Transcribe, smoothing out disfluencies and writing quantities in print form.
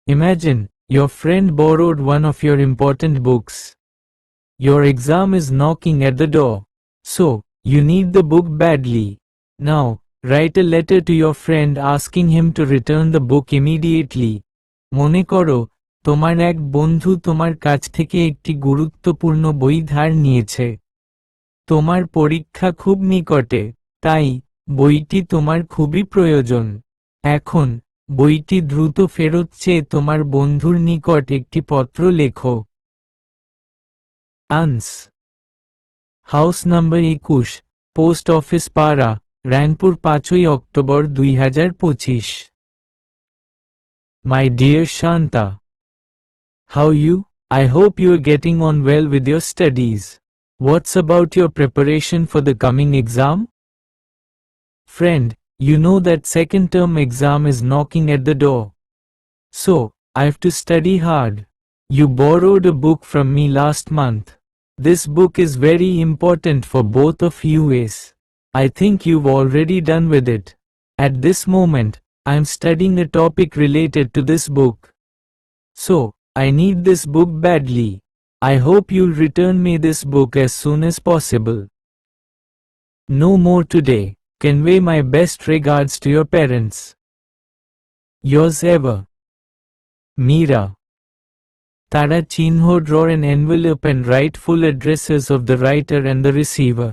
Imagine, your friend borrowed one of your important books. Your exam is knocking at the door. So, you need the book badly. Now, write a letter to your friend asking him to return the book immediately. মনে করো, তোমার এক বন্ধু তোমার কাছ থেকে একটি গুরুত্বপূর্ণ বই ধার নিয়েছে। তোমার পরীক্ষা খুব নিকটে, তাই বইটি তোমার খুবই প্রয়োজন। এখন বইটি দ্রুত ফেরত চেয়ে তোমার বন্ধুর নিকট একটি পত্র লেখো। আনস হাউস নাম্বার 21, পোস্ট অফিস পাড়া, Raipur 5ই October 2025। My dear Shanta, how you? I hope you are getting on well with your studies. What's about your preparation for the coming exam? Friend, you know that second term exam is knocking at the door. So, I have to study hard. You borrowed a book from me last month. This book is very important for both of you. I think you've already done with it. At this moment, I am studying a topic related to this book. So, I need this book badly. I hope you'll return me this book as soon as possible. No more today. Convey my best regards to your parents. Yours ever, Meera. তারা চিহ্ন draw an envelope and write full addresses of the writer and the receiver.